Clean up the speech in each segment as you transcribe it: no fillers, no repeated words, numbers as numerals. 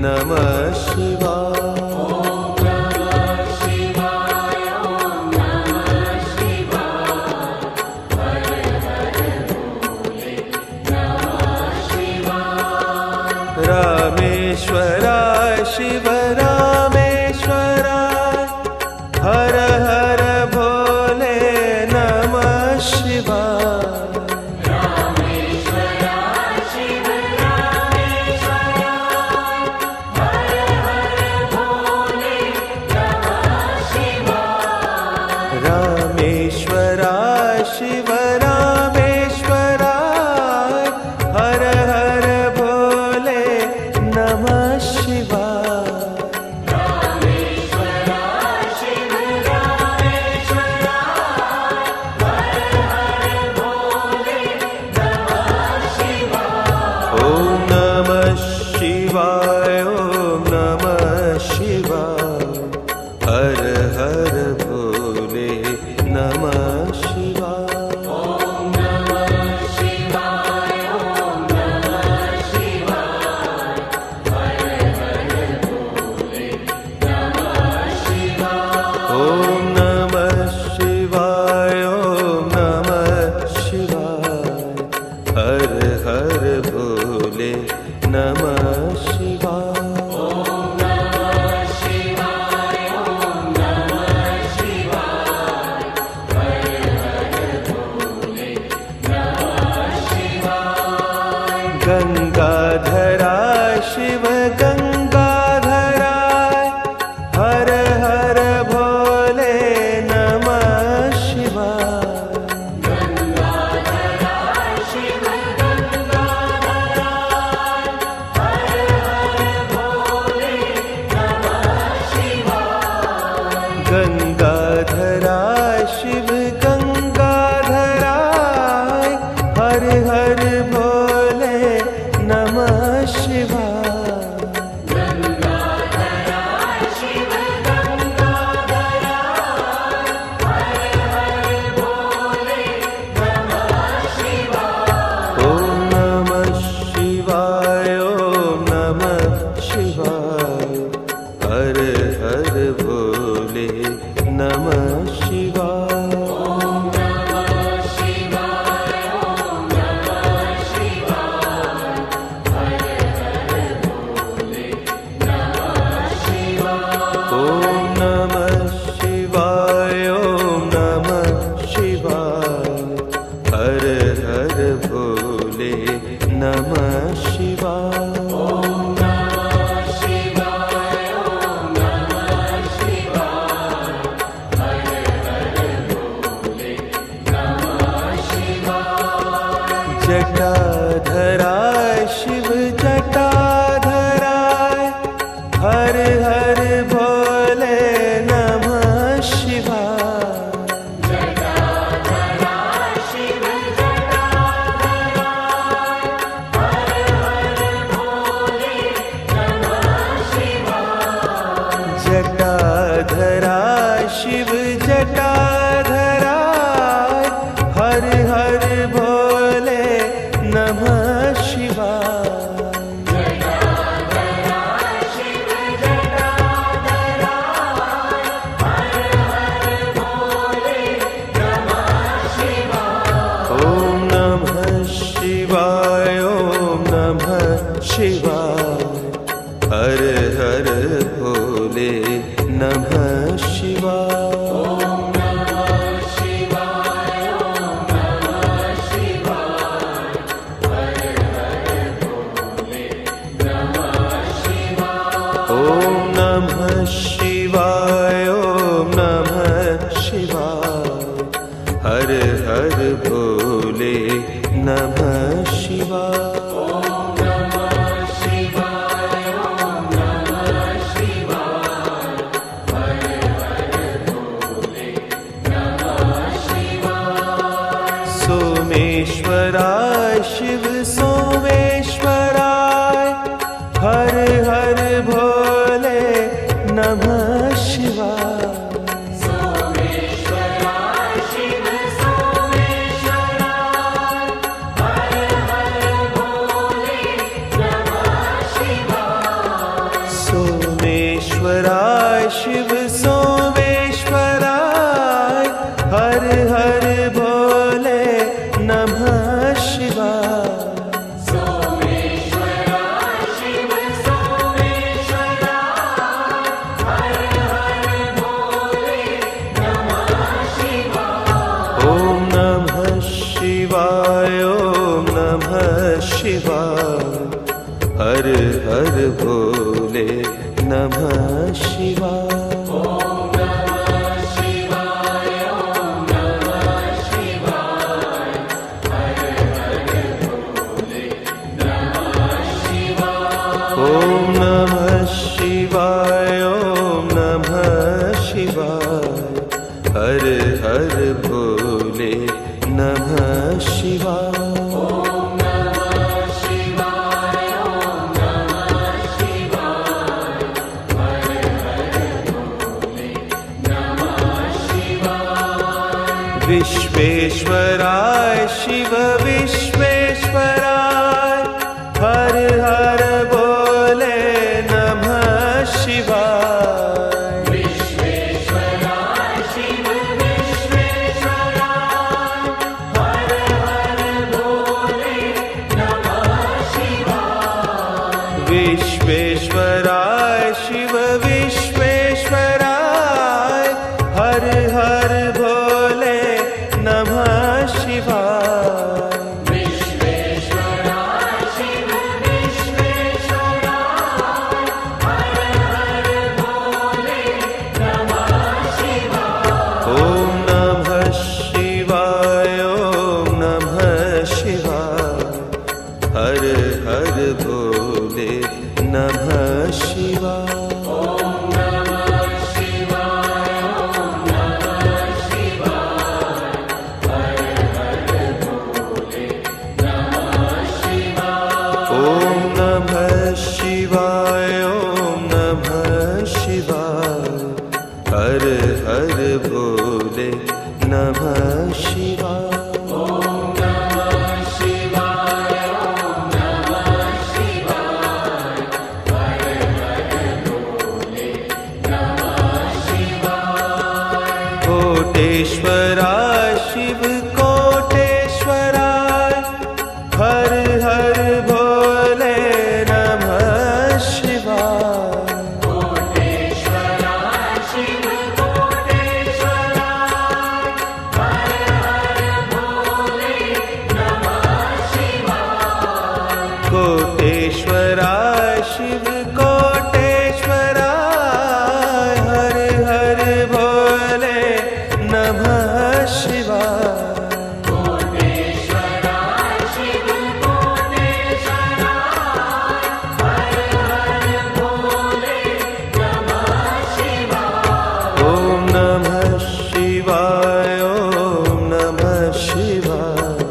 नमः शिवाय। रामेश्वराय शिव रामेश्वराय हर हर भोले नमः शिवाय। रामेश्वराय शिव रामेश्वराय हर हर भोले नमः शिवाय। रामेश्वराय शिव रामेश्वराय हर हर भोले नमः शिवाय। रामेश्वराय शिव रामेश्वराय हर हर भोले नमः शिवाय। ओम नमः शिवाय ओम नमः शिवाय हर हर भोले नमः शिवाय। ओम नमः शिवाय ओम नमः शिवाय हर हर भोले नमः शिवाय। ओम नमः शिवाय ओम नमः शिवाय हर हर भोले नमः शिवाय। ओम नमः शिवाय ओम नमः शिवाय हर हर भोले नमः शिवाय। गंगाधराय शिव गंगाधराय हर हर भोले नमः शिवाय। गंगाधराय शिव गंगाधराय हर हर भोले नमः शिवाय। गंगाधराय शिव गंगाधराय हर हर भोले नमः शिवाय। गंगाधराय शिव गंगाधराय हर हर भोले नमः शिवाय। ओम नमः शिवाय ओम नमः शिवाय हर हर भोले नमः शिवाय। ओम नमः शिवाय ओम नमः शिवाय हर हर भोले नमः शिवाय। ओम नमः शिवाय ओम नमः शिवाय हर हर भोले नमः शिवाय। ओम नमः शिवाय ओम नमः शिवाय हर हर भोले नमः शिवाय। जटाधराय शिव जटाधराय हर हर भोले नमः शिवाय। जटाधराय शिव जटाधराय हर हर भोले नमः शिवाय। जटाधराय शिव जटाधराय हर हर भोले नमः शिवाय। जटाधराय शिव जटाधराय हर हर भोले नमः शिवाय। ओम नमः शिवाय ओम नमः शिवाय हर हर भोले नमः शिवाय। ओम नमः शिवाय ओम नमः शिवाय हर हर भोले नमः शिवाय। ओम नमः शिवाय ओम नमः शिवाय हर हर भोले नमः शिवाय। ओम नमः शिवाय ओम नमः शिवाय विश्वेश्वराय शिव सोमेश्वराय हर हर भोले नमः शिवाय सोमेश्वराय शिव सोमेश्वराय हर हर भोले नमः शिवाय ओम नमः शिवाय ओम नमः शिवाय हर हर भोले नमः शिवाय ओम नमः शिवाय ओम नमः शिवाय हर हर भोले नमः शिवाय ओम नमः शिवाय ओम नमः शिवाय हर हर भोले नमः शिवाय ओम नमः शिवाय ओम नमः शिवाय हर हर भोले नमः शिवाय विश्वेश्वराय शिव विश्वेश्वराय हर हर भोले नमः शिवाय विश्वेश्वराय शिव विश्वेश्वराय हर हर भोले नमः शिवाय विश्वेश्वराय शिव विश्वेश्वराय हर हर भोले नमः शिवाय विश्वेश्वराय शिव विश्वेश्वराय हर हर भोले नमः शिवाय ओम नमः शिवाय ओम नमः शिवाय हर हर भोले नमः शिवाय ओम नमः शिवाय ओम नमः शिवाय हर हर भोले नमः शिवाय ओम नमः शिवाय ओम नमः शिवाय हर हर भोले नमः शिवाय ओम नमः शिवाय ओम नमः शिवाय हर हर भोले नमः शिवाय कोटेश्वराय शिव कोटेश्वराय हर हर भोले नमः शिवाय कोटेश्वराय शिव कोटेश्वराय हर हर भोले नमः शिवाय कोटेश्वराय शिव कोटेश्वराय हर हर भोले नमः शिवाय कोटेश्वराय शिव कोटेश्वराय हर हर भोले नमः शिवाय ओम नमः शिवाय ओम नमः शिवाय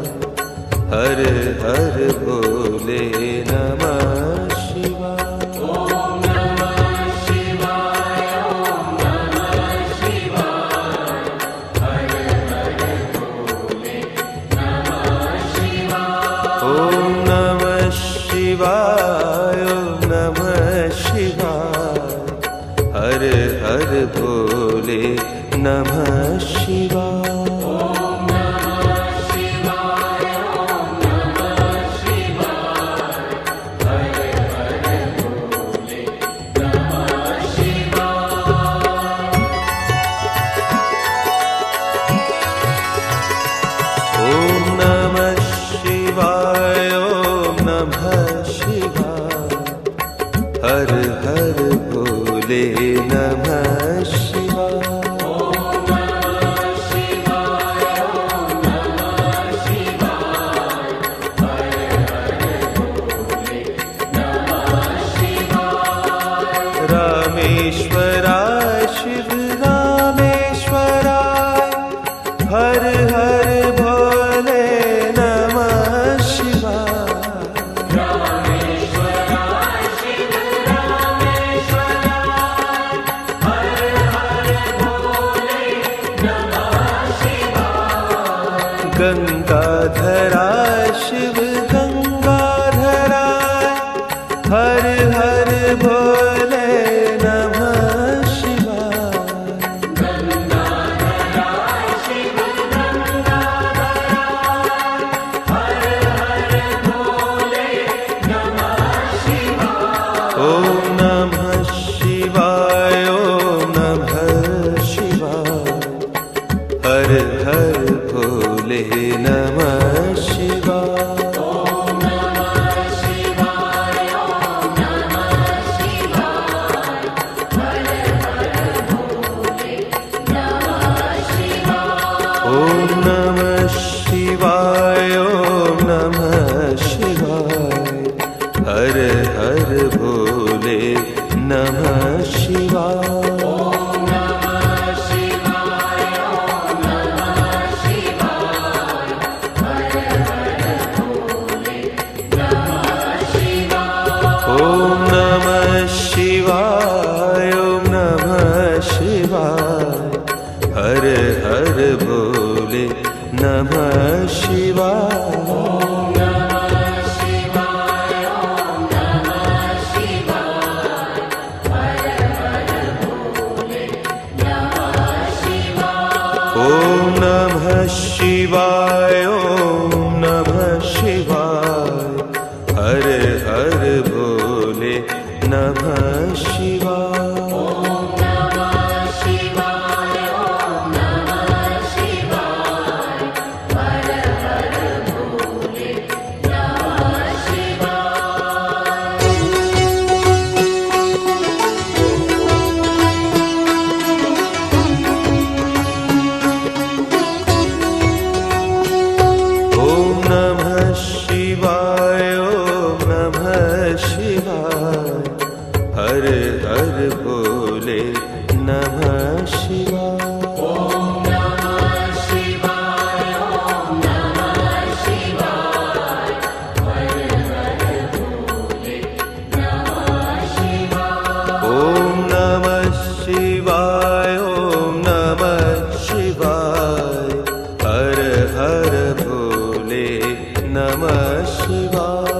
हर हर भोले नमः शिवाय ओम नमः शिवाय ओम नमः शिवाय हर हर भोले नमः शिवाय ओम नमः शिवाय ओम नमः शिवाय हर हर भोले नमः शिवाय ओम नमः शिवाय ओम नमः शिवाय हर हर भोले नमः शिवाय ओम नमः शिवाय ओम नमः शिवाय हर हर भोले नमः शिवाय ओम नमः शिवाय ओम नमः शिवाय हर हर भोले नमः शिवाय रामेश्वराय शिव रामेश्वराय हर हर भोले नमः शिवाय रामेश्वराय शिव रामेश्वराय हर हर भोले नमः शिवाय गंगाधराय शिव गंगाधराय हर हर भोले नमः हर भोले नमः शिवाय। ओम नमः शिवाय, ओम नमः शिवाय, हर हर भोले नमः शिवाय। ओम नमः शिवाय, ओम नमः शिवाय, हर हर भोले नमः शिवाय। ओम नमः शिवाय, ओम नमः शिवाय, हर हर भोले नमः शिवाय। ओम नमः शिवाय, ओम नमः शिवाय, हर हर भोले नमः शिवाय।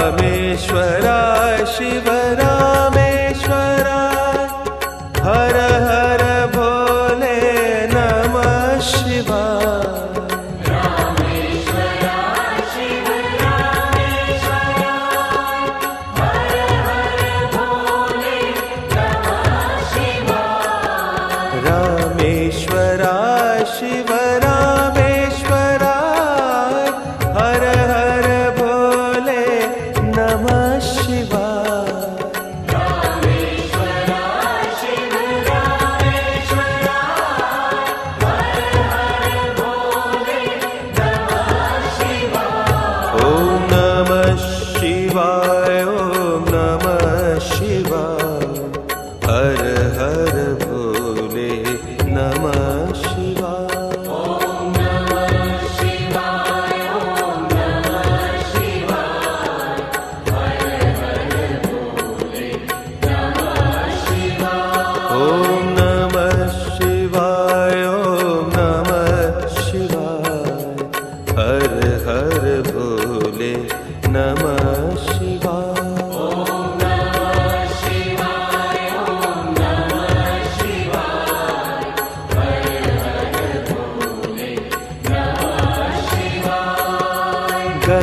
रामेश्वराय शिव रामेश्वराय, हर हर भोले नमः शिवाय। रामेश्वराय शिव रामेश्वराय, हर हर भोले नमः शिवाय। ओम नमः शिवाय, ओम नमः शिवाय, हर हर भोले नमः शिवाय। ओम नमः शिवाय, ओम नमः शिवाय, हर हर भोले नमः शिवाय।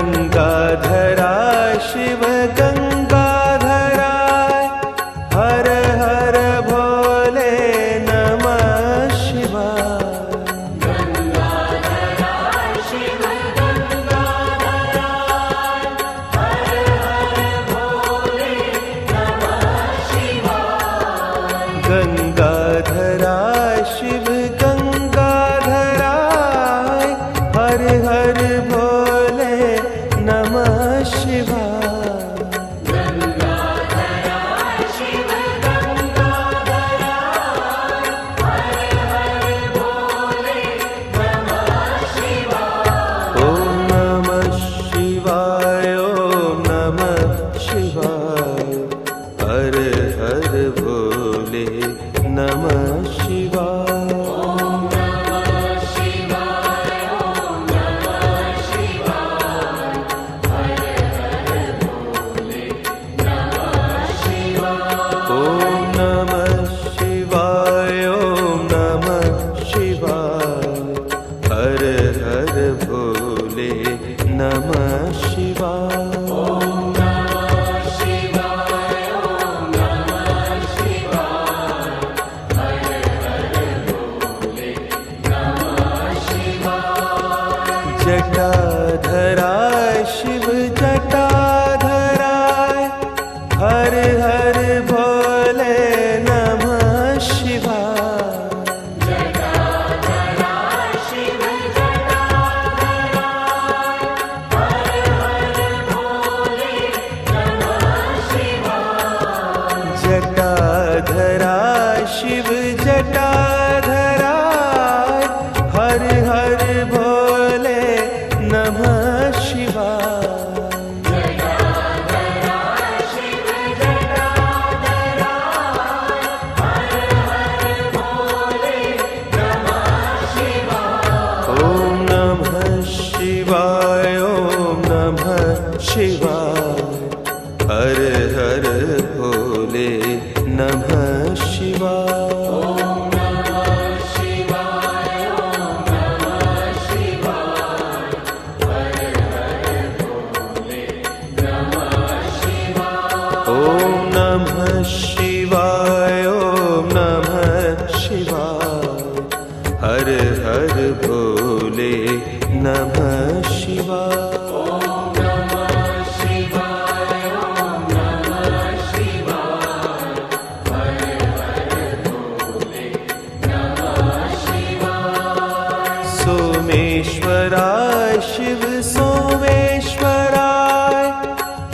गंगाधराय शिव गंगाधराय, हर हर भोले नमः शिवाय। गंगाधराय शिव गंगाधराय, हर हर भोले नमः शिवाय। ओम नमः शिवाय, ओम नमः शिवाय, हर हर भोले नमः शिवाय। ओम नमः शिवाय, ओम नमः शिवाय, हर हर भोले नमः शिवाय। शिव जटाधराय हर हर भोले नमः शिवाय ओम नमः शिवाय ओम नमः शिवाय हर हर भोले नमः शिवाय ओम नमः शिवाय ओम नमः शिवाय हर हर भोले नमः शिवाय सोमेश्वराय शिव सोमेश्वराय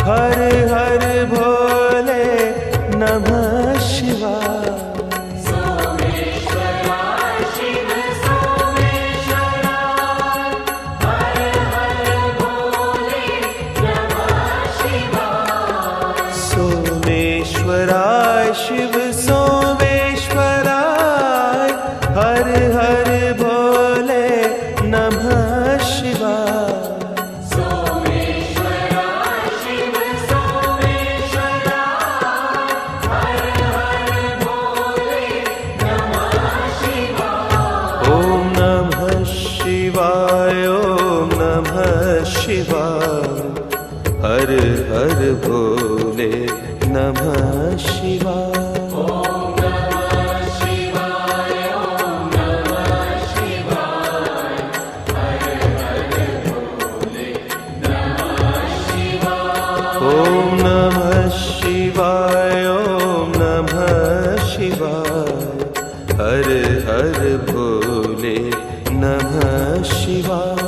हर हर भोले नमः शिवाय सोमेश्वराय शिव सोमेश्वराय हर हर भोले नमः शिवाय ओम नमः शिवाय ओम नमः शिवाय हर हर भोले नमः शिवाय ओम नमः शिवाय ओम नमः शिवाय हर हर भोले नमः शिवाय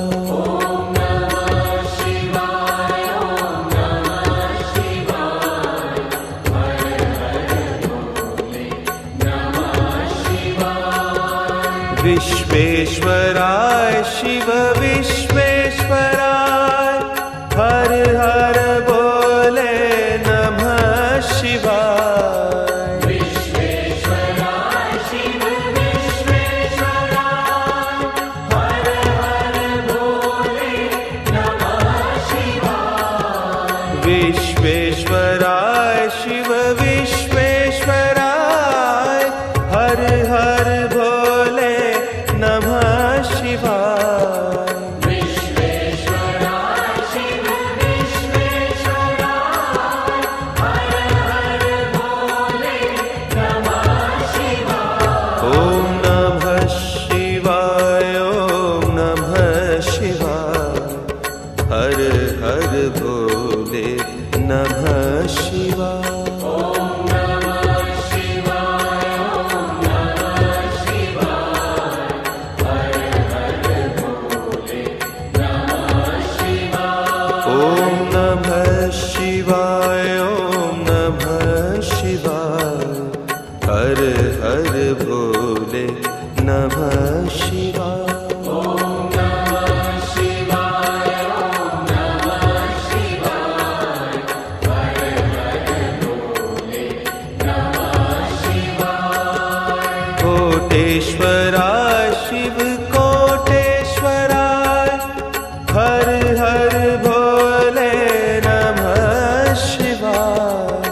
विश्वेश्वराय शिव विश्वेश्वराय हर हर भोले नमः शिवाय विश्वेश्वराय शिव विश्वेश्वराय हर हर भोले नमः शिवाय ओम नमः शिवाय ओम नमः शिवाय हर हर भोले नमः शिवाय ओम नमः शिवाय ओम नमः शिवाय हर हर भोले नमः शिवाय कोटेश्वराय शिव कोटेश्वराय हर हर भोले नमः शिवाय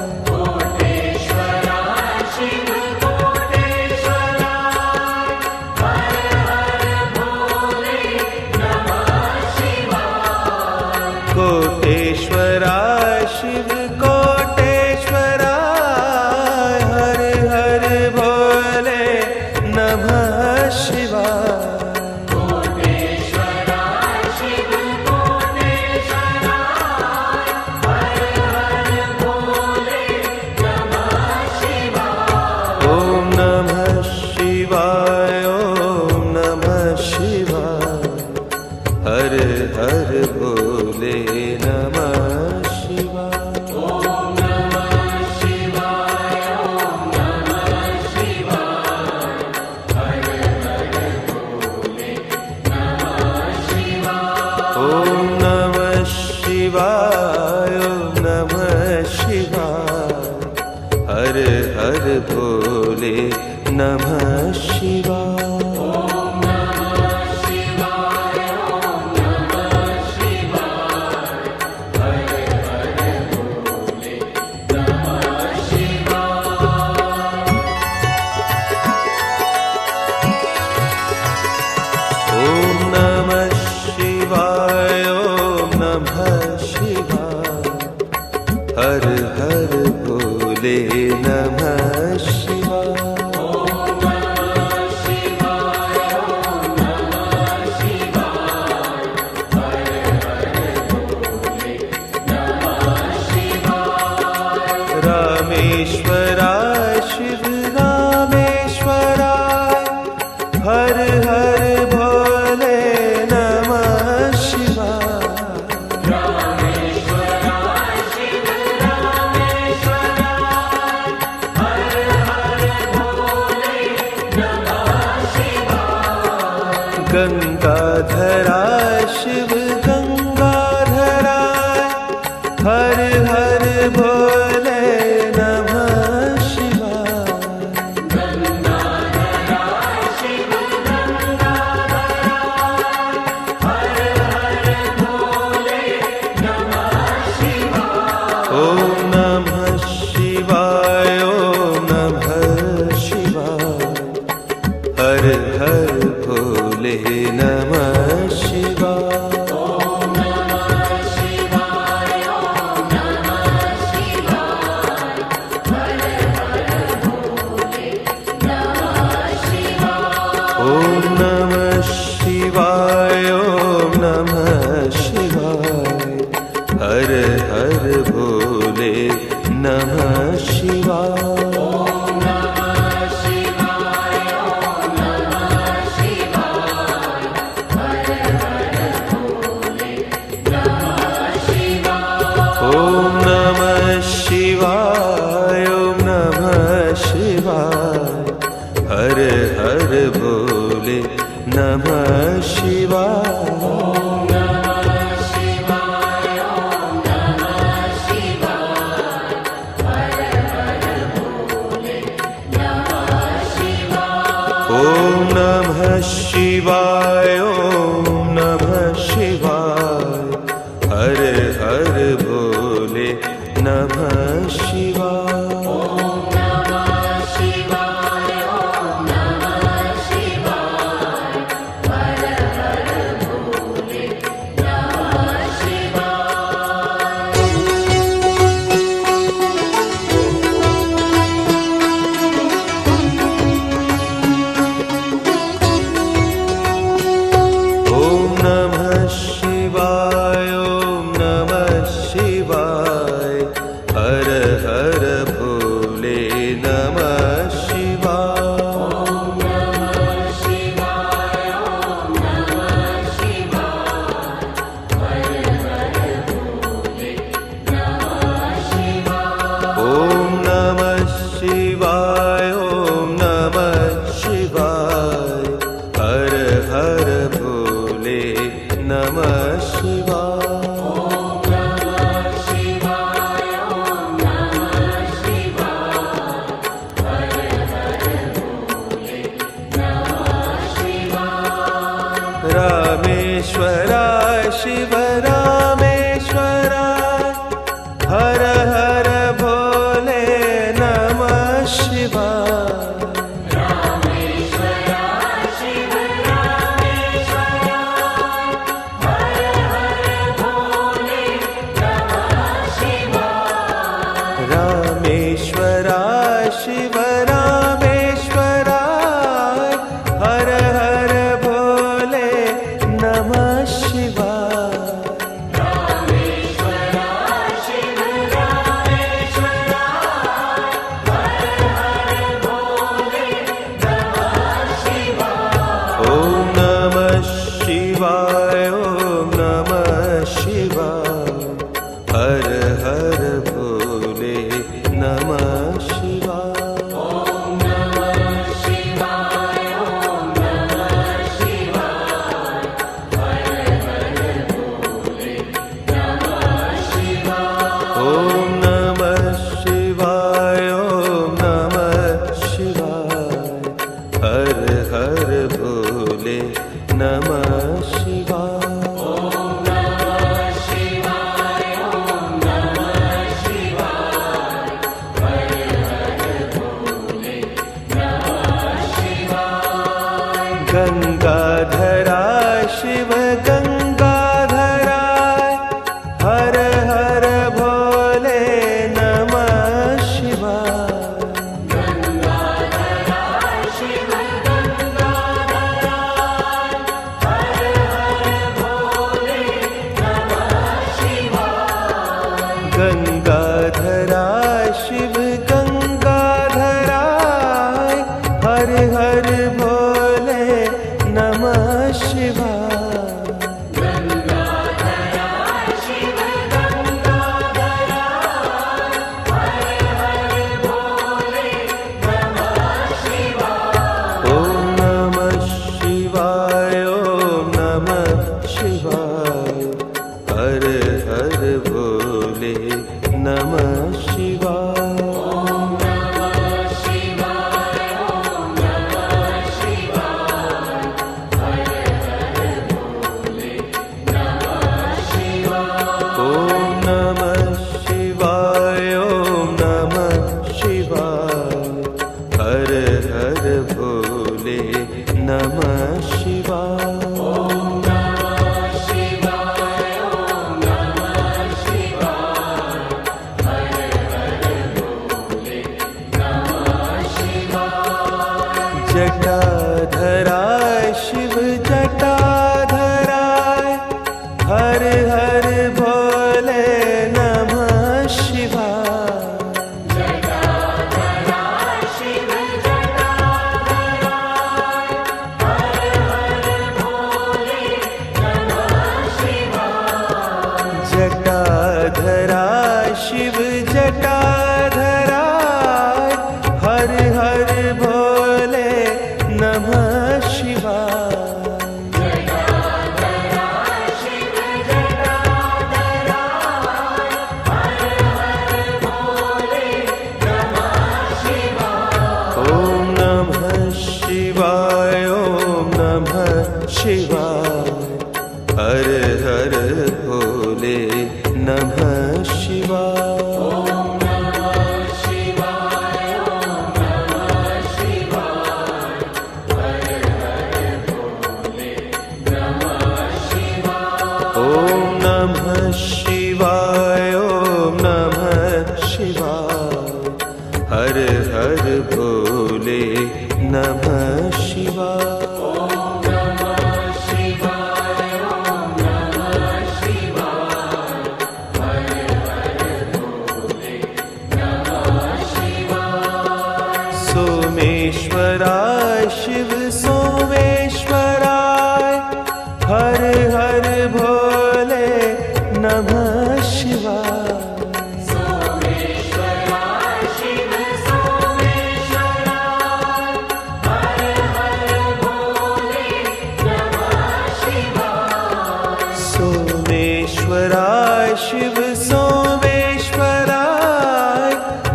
कोटेश्वराय शिव कोटेश्वराय हर हर भोले नमः भोले नमः शिवाय। हर हर भोले नमः शिवाय। रामेश्वराय शिव रामेश्वराय हर हर भोले नमः शिवाय। गंगाधरा शिव गंगाधराय हर हर भोले नमः शिवाय। गंगाधरा शिव गंगाधराय हर हर भोले नमः शिवाय। ओम नमः शिवाय ओम नमः शिवाय हर हर भोले नमः शिवाय। ओम नमः शिवाय ओम नमः शिवाय हर हर भोले नमः शिवाय। ओम नमः शिवाय ओम नमः शिवाय हर हर भोले नमः शिवाय। ओम नमः शिवाय ओम नमः शिवाय हर हर भोले नमः शिवाय। ओम नमः शिवाय ओम नमः शिवाय हर हर भोले नमः शिवाय। ओम नमः शिवाय ओम नमः शिवाय हर हर भोले नमः शिवाय। ओम नमः शिवाय ओम नमः शिवाय हर हर भोले नमः शिवाय। रामेश्वराय शिव रामेश्वराय हर हर भोले नमः शिवाय। रामेश्वराय शिव रामेश्वराय हर हर भोले नमः शिवाय। ओम नमः शिवाय ओम नमः शिवाय हर हर भोले नमः शिवाय। ओम नमः शिवाय ओम नमः शिवाय नमः शिवाय। गंगाधरा शिव गंगाधरा हर हर भोले नमः शिवाय। गंगाधरा शिव गंगाधरा हर हर भोले नमः शिवाय। गंगाधरा शिव गंगाधरा हर हर भोले नमः शिवाय। गंगाधरा शिव गंगाधरा हर हर भोले नमः शिवाय। ओम नमः शिवाय ओम नमः शिवाय हर हर भोले नमः शिवाय। ओम नमः शिवाय ओम नमः शिवाय हर हर भोले नमः शिवाय। ओम नमः शिवाय ओम नमः शिवाय हर हर भोले नमः शिवाय। ओम नमः शिवाय ओम नमः शिवाय हर हर भोले नमः शिवाय। जटाधरा शिव जटाधरा हर हर भोले नमः शिवाय। जटाधरा शिव जटाधरा हर हर भोले नमः शिवाय। जटाधरा शिव जटाधरा हर हर भोले नमः शिवाय। जटाधरा शिव जटाधरा हर हर भोले नमः शिवाय। ओम नमः शिवाय ओम नमः शिवाय हर हर भोले नमः शिवाय। ओम नमः शिवाय ओम नमः शिवाय हर हर भोले नमः शिवाय। ओम नमः शिवाय ओम नमः शिवाय हर हर भोले नमः शिवाय। ओम नमः शिवाय ओम नमः शिवाय हर हर भोले नमः शिवाय। सोमेश्वराय शिव सोमेश्वराय हर हर भोले नमः शिवाय। सोमेश्वराय शिव सोमेश्वराय हर हर भोले नमः शिवाय। सोमेश्वराय शिव सोमेश्वराय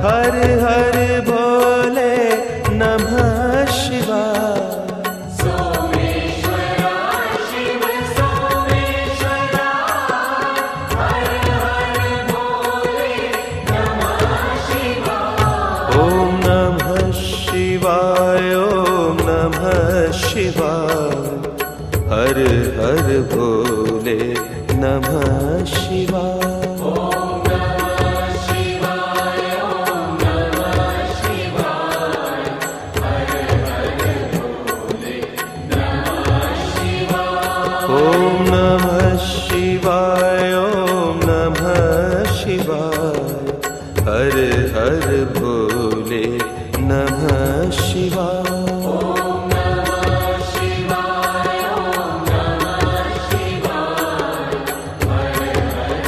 हर हर भोले नमः शिवाय। सोमेश्वराय शिव सोमेश्वराय हर हर भोले नमः शिवाय। ओम नमः शिवाय ओम नमः शिवाय हर हर भोले नमः शिवाय। ओम नमः शिवाय ओम नमः शिवाय हर हर भोले नमः शिवाय। ओम नमः शिवाय ओम नमः शिवाय हर हर भोले नमः शिवाय। ओम नमः शिवाय ओम नमः शिवाय हर हर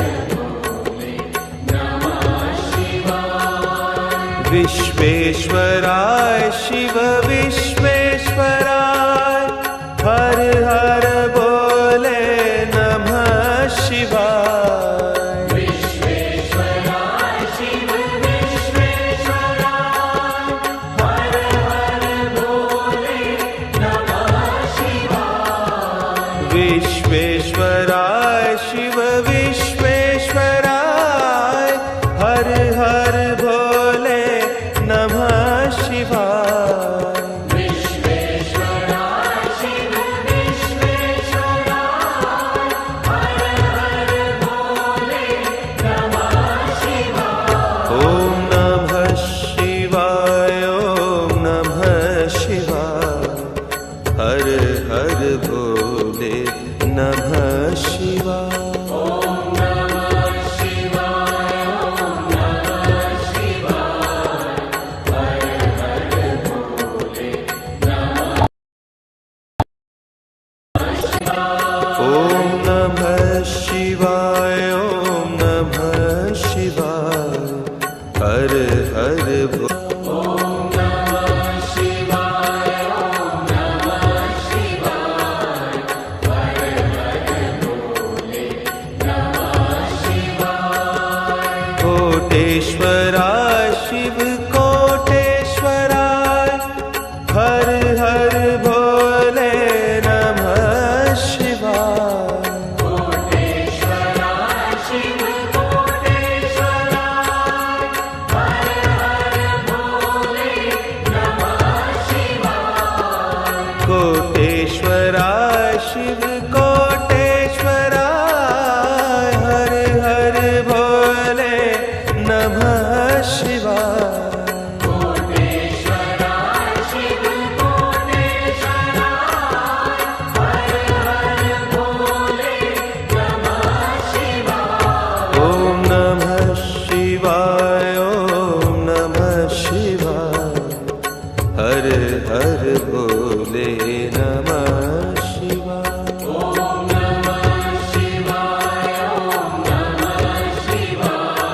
हर भोले नमः शिवाय। ॐ नमः शिवाय ॐ नमः शिवाय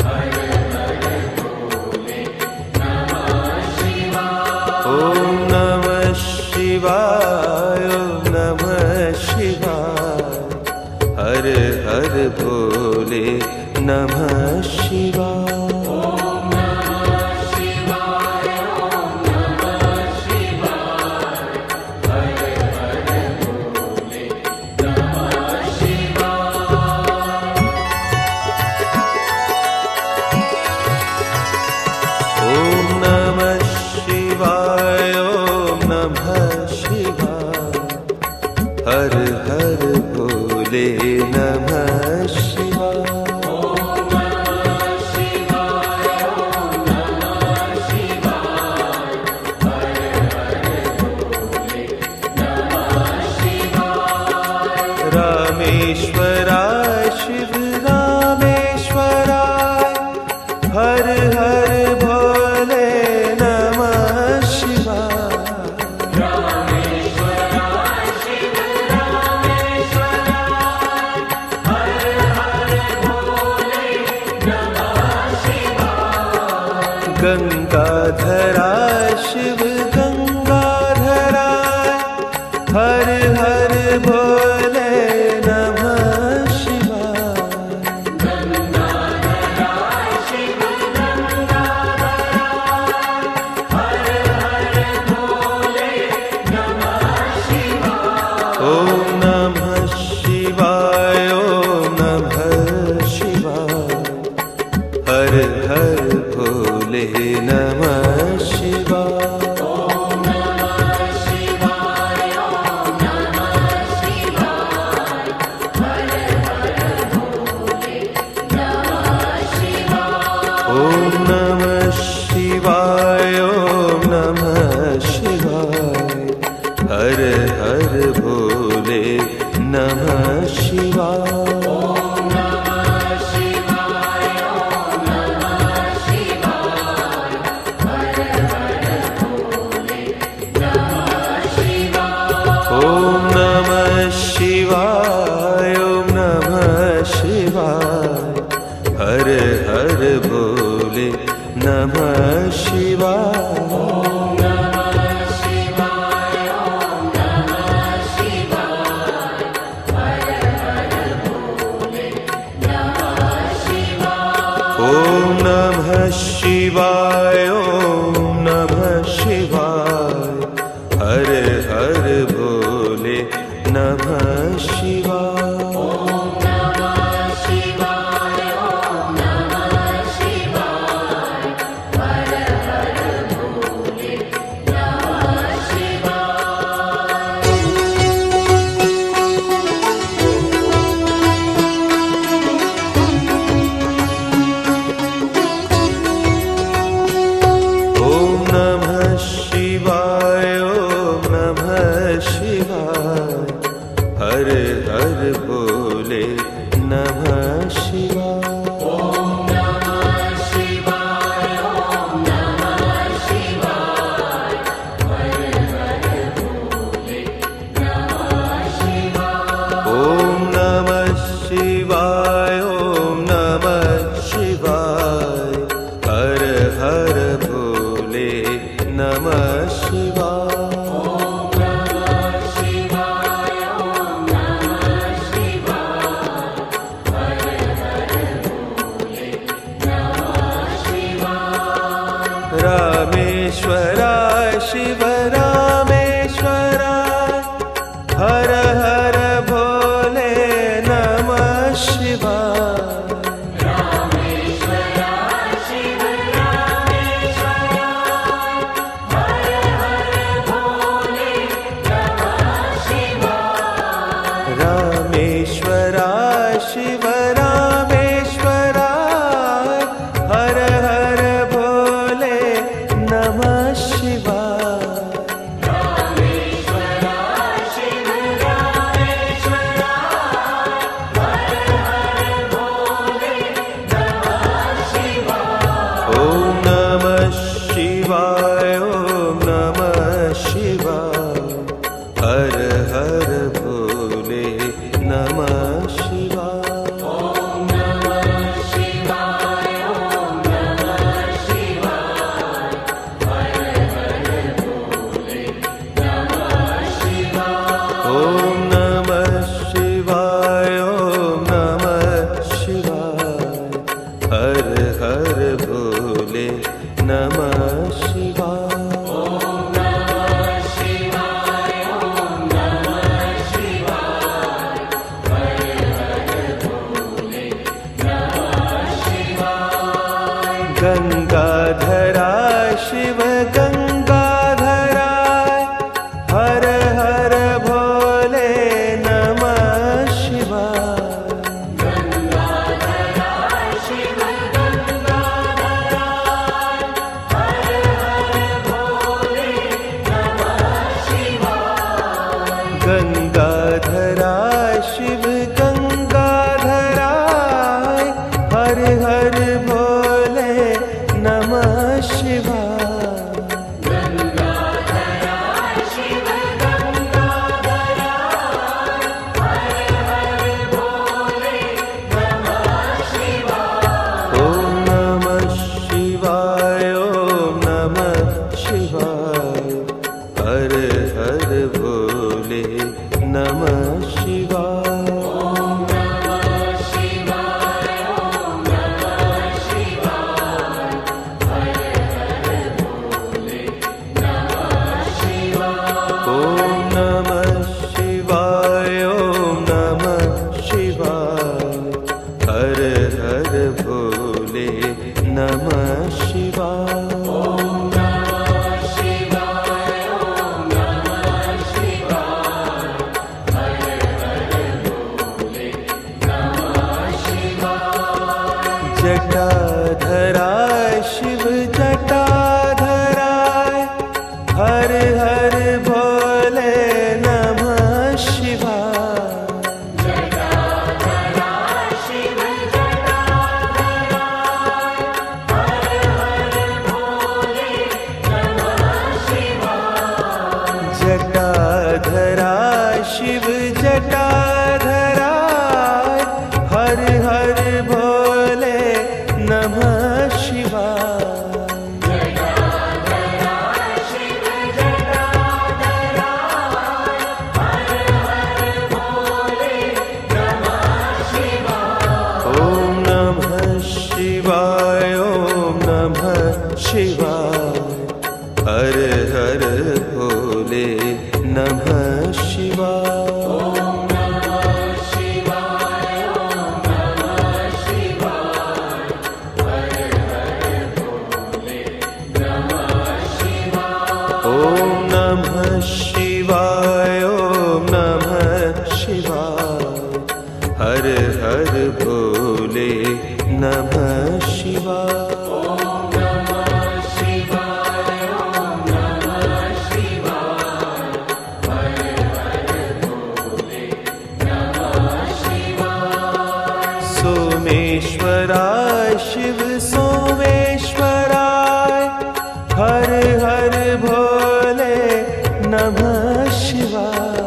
हर हर भोले नमः शिवाय। ॐ नमः शिवाय ॐ नमः शिवाय हर हर भोले नमः शिवाय। हर हर भोले नमः शिवाय। ॐ नमः शिवाय ॐ नमः शिवाय हर हर भोले नमः शिवाय। रामेश्वराय शिव रामेश्वराय हर हर भोले नमः शिवाय। गंगाधराय शिव गंगाधराय हर हर भोले नमः शिवाय। गंगाधराय शिव गंगाधराय हर हर भोले नमः शिवाय। ॐ नमः शिवाय ॐ नमः शिवाय हर हर भोले नमः शिवाय। ॐ नमः शिवाय ॐ नमः शिवाय हर हर भोले नमः शिवाय। ॐ नमः शिवाय ॐ नमः शिवाय हर हर भोले नमः शिवाय। ॐ नमः शिवाय ॐ नमः शिवाय हर हर भोले नमः शिवाय। ॐ नमः शिवाय ॐ नमः शिवाय हर हर भोले नमः शिवाय। ॐ नमः शिवाय ॐ नमः शिवाय हर हर भोले नमः शिवाय। ॐ नमः शिवाय ॐ नमः शिवाय हर हर भोले नमः शिवाय। रामेश्वराय शिव रामेश्वराय हर हर भोले नमः शिवाय। रामेश्वराय शिव रामेश्वराय हर हर भोले नमः शिवाय। ॐ नमः शिवाय ॐ नमः शिवाय हर हर भोले नमः शिवाय जटाधराय शिव जटाधराय हर हर भोले नमः शिवाय जटाधराय शिव जटाधराय हर हर भोले नमः शिवाय ॐ नमः शिवाय ॐ नमः शिवाय हर हर भोले नमः शिवाय ॐ नमः शिवाय ॐ नमः शिवाय हर हर भोले नमः शिवाय सोमेश्वराय शिव सोमेश्वराय हर हर भोले नमः शिवाय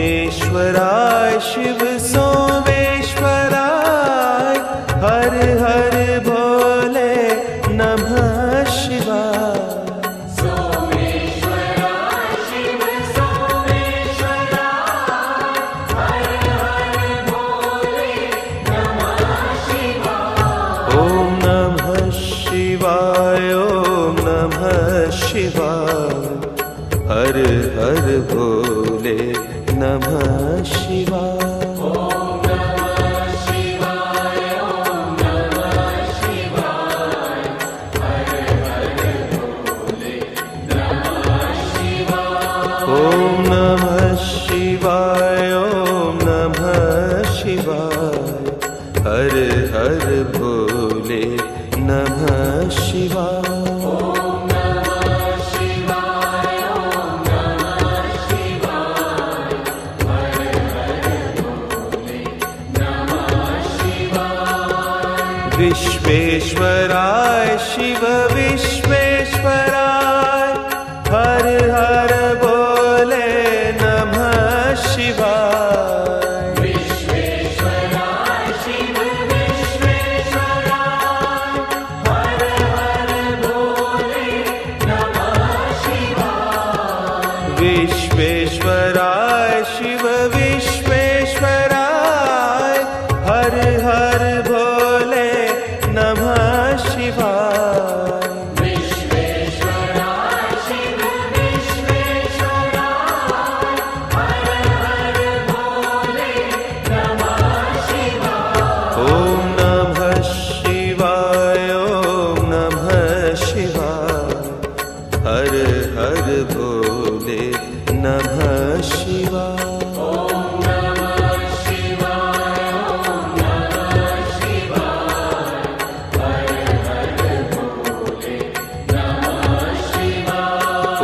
सोमेश्वराय शिव सोमेश्वराय हर हर भोले नमः शिवाय ॐ नमः शिवाय ॐ नमः शिवाय हर हर भोले नमः शिवाय ॐ नमः शिवाय ॐ नमः शिवाय हर हर भोले नमः शिवाय विश्वेश्वराय शिव विश्वेश्वराय हर हर भोले नमः शिवाय विश्वेश्वराय शिव विश्वेश्वराय हर हर भोले नमः शिवाय ॐ नमः शिवाय ॐ नमः शिवाय हर हर भोले नमः शिवाय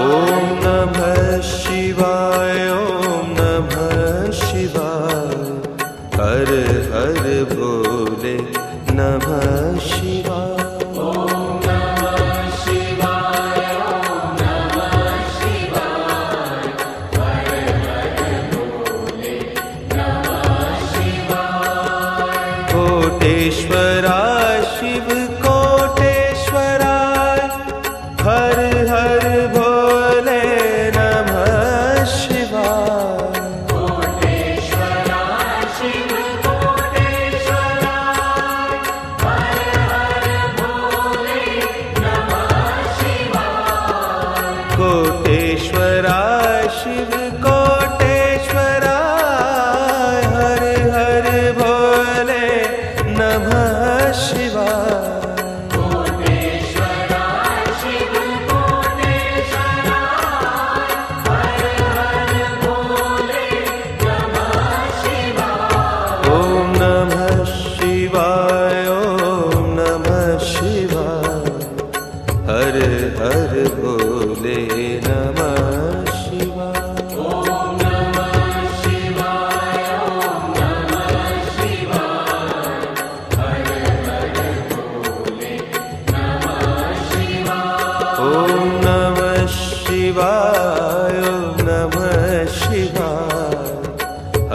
ॐ नमः शिवाय ॐ नमः शिवाय हर हर भोले नमः शिवाय कोटेश्वराय शिव कोटेश्वराय हर हर भोले नमः शिवाय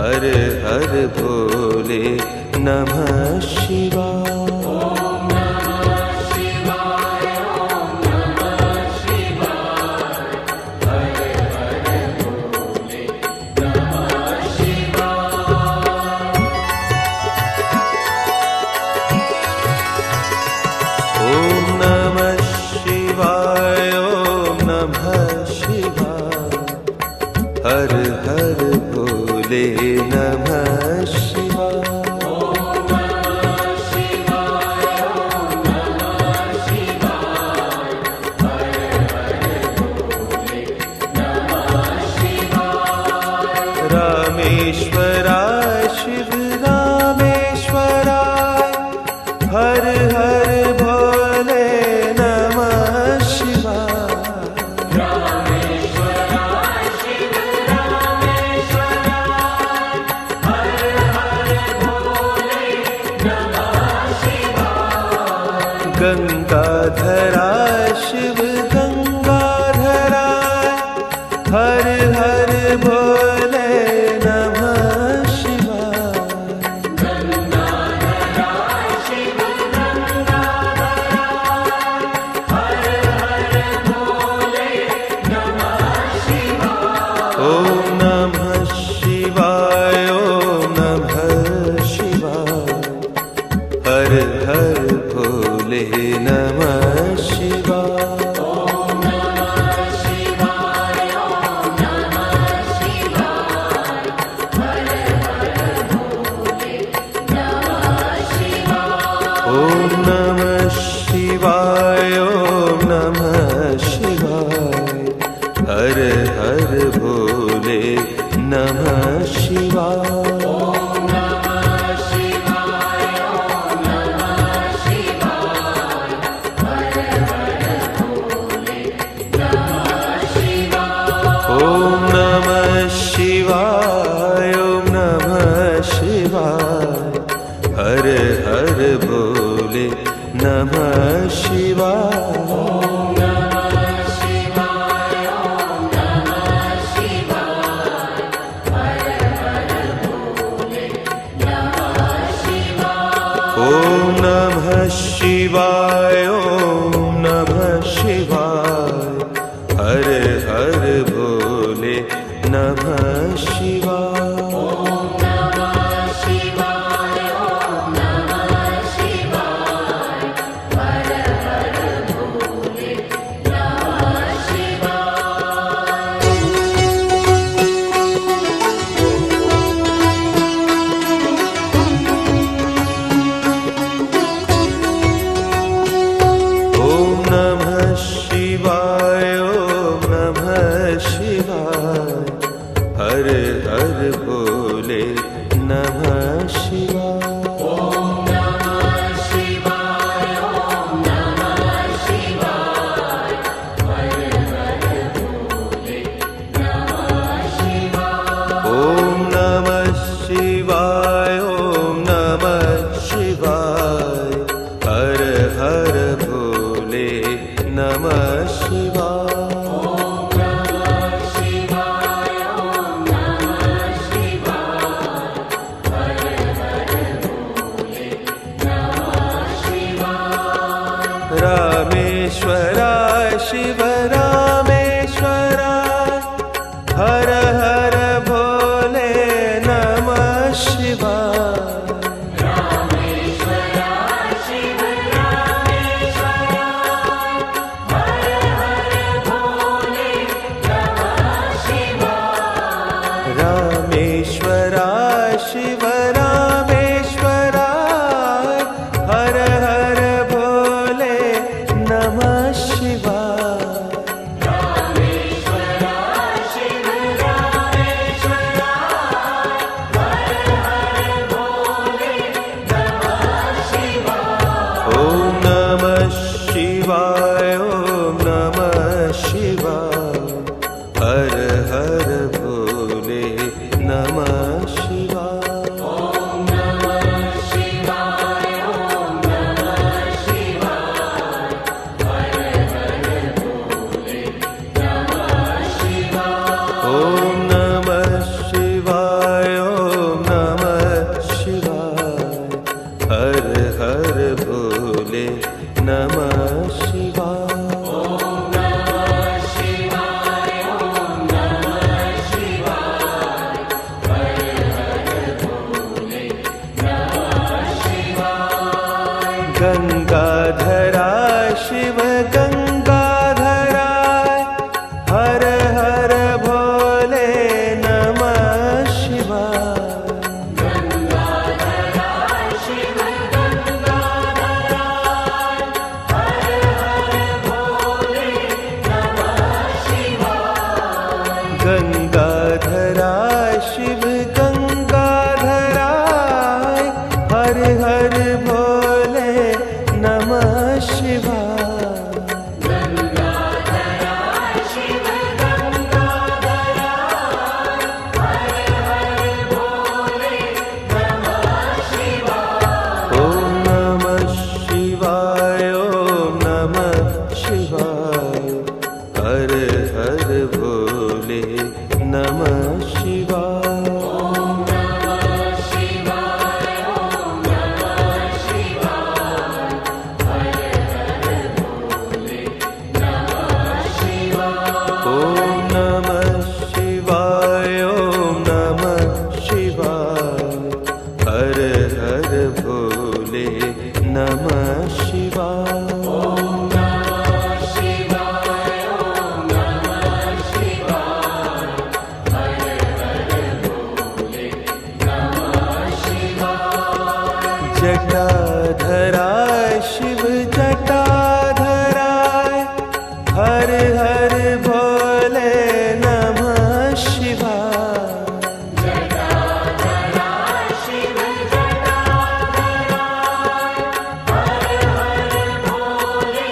हर हर भोले नमः शिवाय। हर हर भोले नमः शिवाय। रामेश्वराय शिव रामेश्वराय हर हर भोले नमः शिवाय। गंगाधराय शिव गंगाधराय हर हर भोले नमः शिवाय। गंगाधराय शिव गंगाधराय हर हर भोले नमः शिवाय। ओम नमः शिवाय ओम नमः शिवाय हर हर भोले नमः शिवाय। ओम नमः शिवाय ओम नमः शिवाय हर हर भोले नमः शिवाय। ओम नमः शिवाय ओम नमः शिवाय हर हर भोले नमः शिवाय। ओम नमः शिवाय ओम नमः शिवाय हर हर भोले नमः शिवाय। ओम नमः शिवाय ओम नमः शिवाय हर हर भोले नमः शिवाय। ओम नमः शिवाय ओम नमः शिवाय हर हर भोले नमः शिवाय। ओम नमः शिवाय ओम नमः शिवाय हर हर भोले नमः शिवाय। ओम नमः शिवाय ओम नमः शिवाय हर हर भोले नमः शिवाय। ओम नमः शिवाय ओम नमः शिवाय हर हर भोले नमः शिवाय। ओम नमः शिवाय ओम नमः शिवाय हर हर भोले नमः शिवाय। ओम नमः शिवाय ओम नमः शिवाय हर हर भोले नमः शिवाय। रामेश्वराय शिव रामेश्वराय हर हर भोले नमः शिवाय। रामेश्वराय शिव रामेश्वराय हर हर भोले नमः शिवाय। रामेश्वराय शिव रामेश्वराय हर हर भोले नमः शिवाय। ओम नमः शिवाय ओम नमः शिवाय हर हर भोले नमः शिवाय। जटाधराय शिव जटाधराय हर हर भोले नमः शिवाय जटाधराय शिव जटाधराय हर हर भोले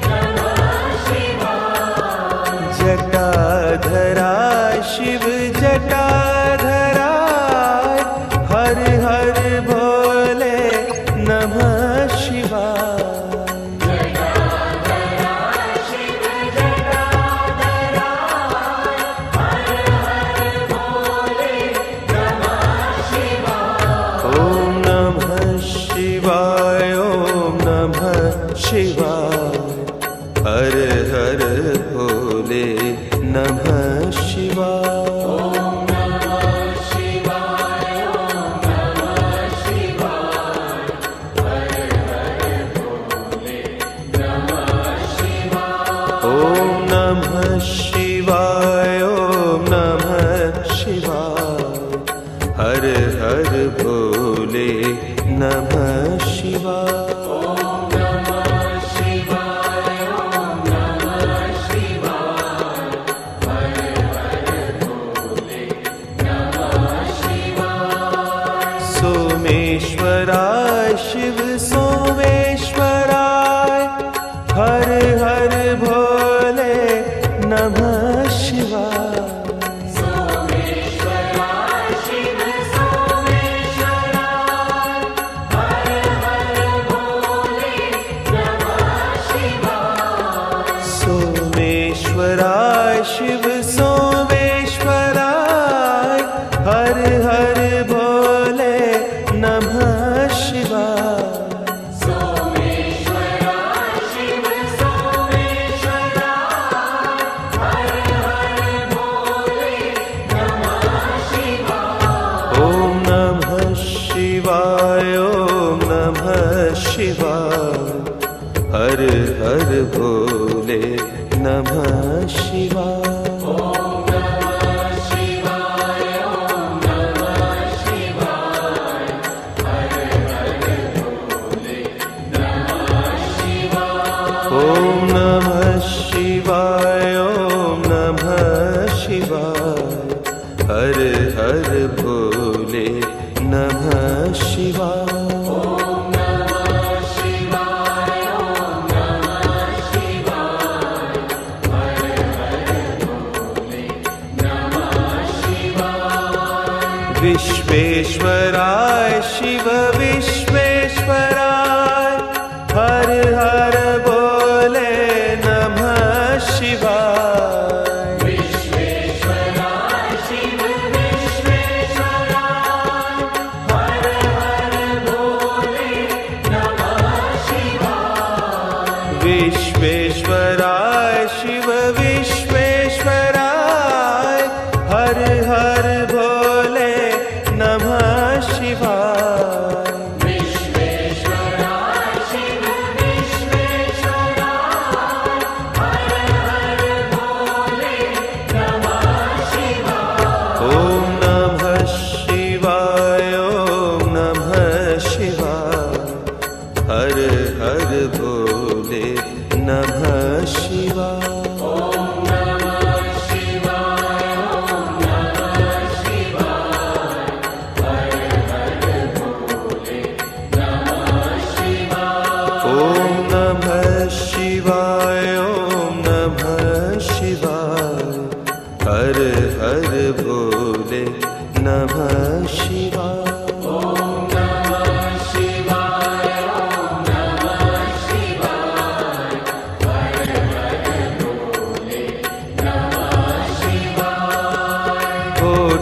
नमः शिवाय जटाधराय शिव जटाधराय हर हर भोले नमः शिवाय जटाधराय शिव जटाधराय हर हर भोले नमः शिवाय ओम नमः शिवाय ओम नमः शिवाय हर हर भोले नमः शिवाय ओम नमः शिवाय ओम नमः शिवाय हर हर भोले नमः शिवाय ओम नमः शिवाय ओम नमः शिवाय हर हर भोले नमः शिवाय ओम नमः शिवाय ओम नमः शिवाय हर हर भोले नमः शिवाय सोमेश्वराय शिव सोमेश्वराय हर हर भोले नमः शिवाय सोमेश्वराय शिव सोमेश्वराय हर हर भोले नमः शिवाय सोमेश्वराय शिव सोमेश्वराय हर हर भोले नमः शिवाय सोमेश्वराय शिव सोमेश्वराय हर हर भोले नमः शिवाय ओम नमः शिवाय ओम नमः शिवाय हर हर भोले नमः शिवाय ओम नमः शिवाय ओम नमः शिवाय हर हर भोले नमः शिवाय ओम नमः शिवाय ओम नमः शिवाय हर हर भोले नमः शिवाय ओम नमः शिवाय ओम नमः शिवाय हर हर भोले नमः शिवाय विश्वेश्वराय शिव विश्वेश्वराय हर हर भोले नमः शिवाय विश्वेश्वराय शिव विश्वेश्वराय हर हर भोले नमः शिवाय विश्वेश्वराय शिव विश्वेश्वराय हर हर भोले नमः शिवाय विश्वेश्वराय शिव विश्वेश्वराय हर हर भोले नमः शिवाय ओम नमः शिवाय ओम नमः शिवाय हर हर भोले नमः शिवाय ओम नमः शिवाय ओम नमः शिवाय हर हर भोले नमः शिवाय ओम नमः शिवाय ओम नमः शिवाय हर हर भोले नमः शिवाय ओम नमः शिवाय ओम नमः शिवाय हर हर भोले नमः शिवाय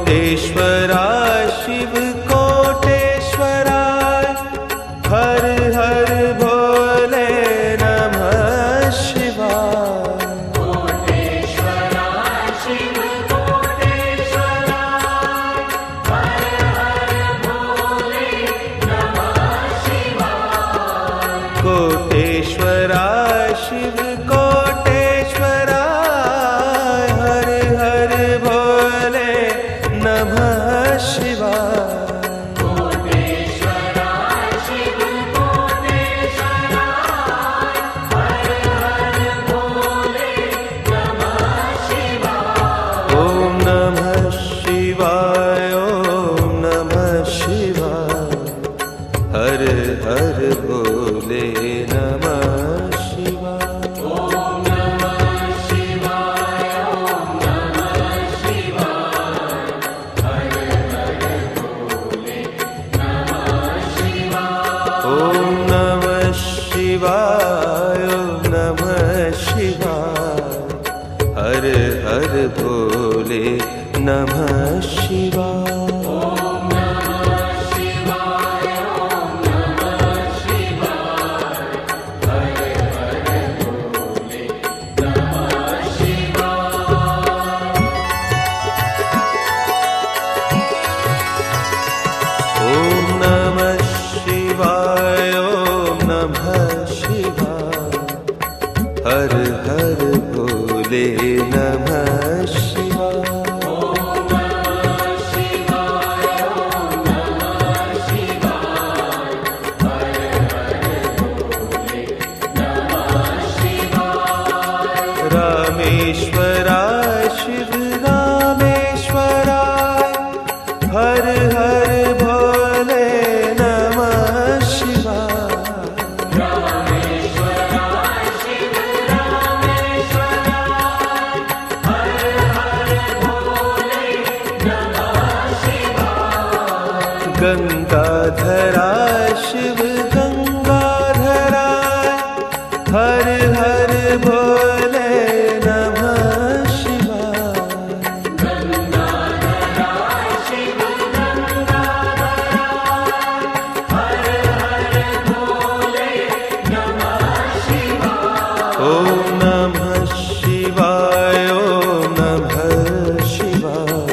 कोटेश्वराय शिव कोटेश्वराय हर हर भोले नमः शिवाय कोटेश्वराय शिव कोटेश्वराय हर हर भोले नमः शिवाय कोटेश्वराय शिव कोटेश्वराय हर हर भोले नमः शिवाय हर भोले नमः शिवाय। रामेश्वराय शिव रामेश्वराय हर हर भोले नमः शिवाय। गंगाधरा शिव गंगाधराय हर हर भोले नमः शिवाय। गंगाधराय शिव गंगाधराय हर हर भोले नमः शिवाय। ओम नमः शिवाय ओम नमः शिवाय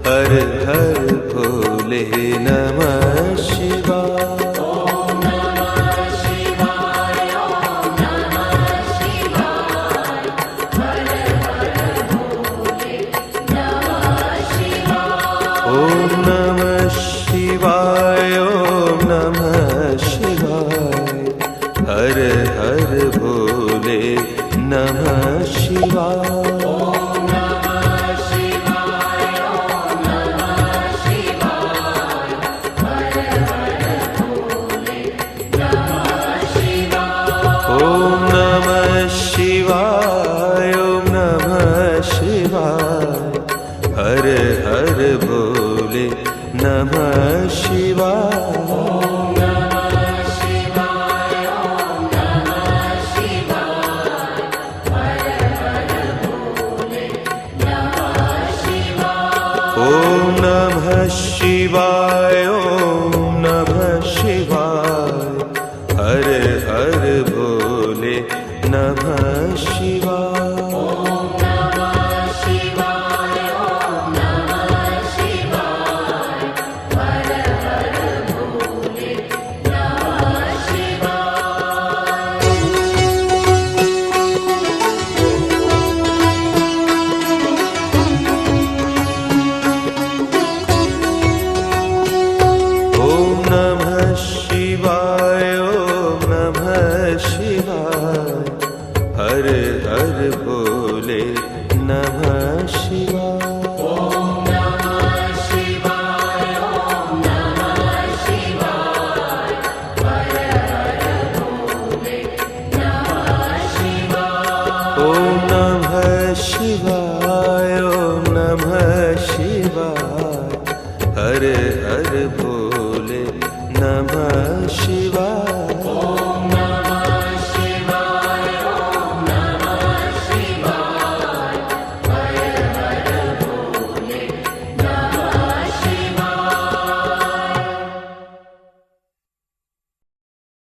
हर हर भोले नमः शिवाय। ओम नमः शिवाय ओम नमः शिवाय हर हर भोले नमः शिवाय। ओम नमः शिवाय ओम नमः शिवाय हर हर भोले नमः शिवाय। ओम नमः शिवाय ओम नमः शिवाय हर हर भोले नमः शिवाय। ओम नमः शिवाय ओम नमः शिवाय हर हर भोले नमः शिवाय। ओम नमः शिवाय ओम नमः शिवाय हर हर भोले नमः शिवाय। ओम नमः शिवाय ओम नमः शिवाय हर हर भोले नमः शिवाय। ओम नमः शिवाय ओम नमः शिवाय हर हर भोले नमः शिवाय। ओम नमः शिवाय ओम नमः शिवाय हर हर भोले नमः शिवाय। ओम नमः शिवाय ओम नमः शिवाय हर हर भोले नमः शिवाय। ओम नमः शिवाय ओम नमः शिवाय हर हर भोले नमः शिवाय।